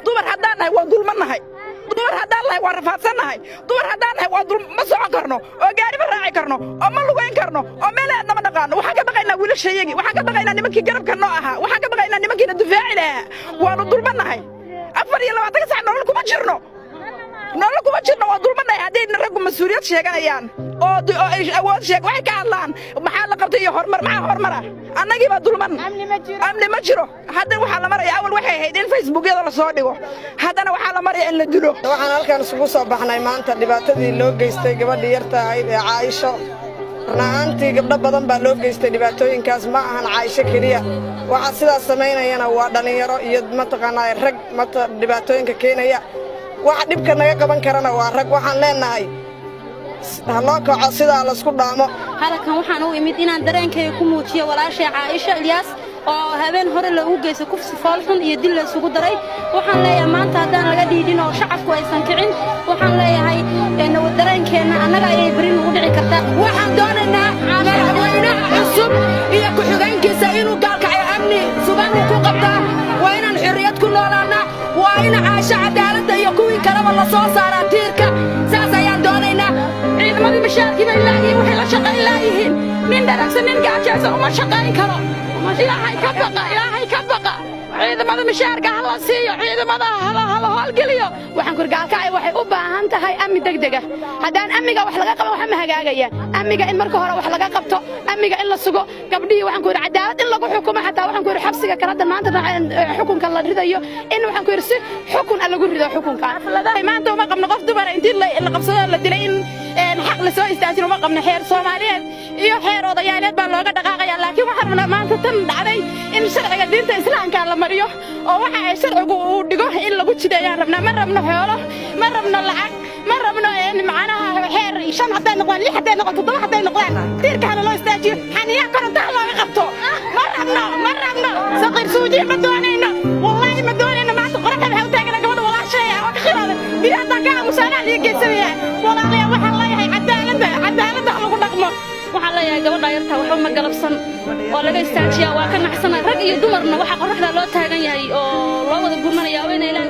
dumar haddaan nahay waa dulmannahay dumar haddaan nahay waa rafaadsannahay dumar haddaan nahay waa ma socon karno oo gaari ma raaci karno oo ma lugayn karno oo meel aadna ma dhaqaano waxaan ka baqaynaa wiilashayagii waxaan ka baqaynaa nimankii garabka noo ahaa waxaan ka baqaynaa nimankiina dufaaci lahaa waanu dulmannahay 24 saac nolol kuma jirno waa dulmannahay haddayna raggu mas-uuliyad sheeganayaan oo awood sheeg waxay ka hadlaan maxaa la qabtay iyo horumar maxaa horumara annagii baa dulman amni ma jiro hadda waxaa la maraya awal waxay ahayd in facebookyada la soo dhigo haddana waxaa la maraya in la dilo waxaan halkan isugu soo baxnay maanta dhibaatadii loo geystay gabadhii yarta ahayd ee Caaisho ranaantii gabdho badan baa loo geystay dhibaatooyinkaas ma ahan Caaisho kaliya waxa sidaas sameynayana waa dhalinyaro iyo mataqaanaa rag dhibaatooyinka keenaya waxa dhibka naga qaban karana waa rag waxaan leenahay haloo kaco sidaa la isku dhaamo halkan waxaan u imid inaan dareenkayga ku muujiyo walaashay Caaisho Ilyas oo habeen hore lagu geysay kufsi foolxun iyo dil la isugu daray waxaan leeyahay maanta haddaan laga dhiidin oo shacabku aysan kicin waxaan leeyahay dareenkeena annaga ayay bari ugu dhici kartaa waxaan doonaynaa madaxweynaha cusub iyo ku-xigeenkiisa inuu gaalkacyo amni sugan ku qabtaa waa inaan xorriyad ku noolaanaa waa in Caaisho cadaaladda iyo kuwii kaleba la soo saaraa tiirka saas ayaan doonaynaa ciidamadii mashaarkii bay laayihiin waxay la shaqayn laayihiin nin dharagsan nin gaajaysan uma shaqayn karo ilaahay ka baqa ciidamada mashaarka hala siiyo ciidamada hala howlgeliyo waxaan ku gaalkacay waxay u baahan tahay amni degdeg ah haddaan amniga wax laga qaban waxa ma hagaagaya amniga in marka hore wax laga qabto amniga in la sugo gabdhii waxaan ku cadaalad in lagu xukumo xataa waxaan ku xabsiga kala maanta xukunka la ridayo in waxaan ku si xukun lagu rido xukunka maanta uma qabno qof dumar intii la qabsado la dilay in xaq la soo istaajin uma qabno xeer Soomaaliyeed iyo xeer odayaaleed baa looga dhaqaaqaya laakiin waxaan rabnaa maanta tan dhacday in sharciga diinta islaamka la mariyo oo waxa ay sharcigu u dhigo in lagu jideeyaan rabnaa ma rabno xoolo ma rabno lacag ma rabno in macnaha xeer 5 haday noqdaan 6 haday noqdaan 7 haday noqdaan tiirkana loo istaajiyo xaniya koronta looga qabto ma rabno saqir suuji ma doonayno wallahi ma doonayno maanta qorada waxa u taagan gabadha walaashay oo ka khiraada biyada ka musaanaa liga geysaya wallahi waxa leeyahay cadaaladda lagu dhaqmo waxaan leeyahay gabadha yarta waxa ma galabsan oo laga istaajiyaa waa ka naxsanaa rag iyo dumarna waxa qorraxda loo taagan yahay oo loo wada gurmanaya oo inay ilaahay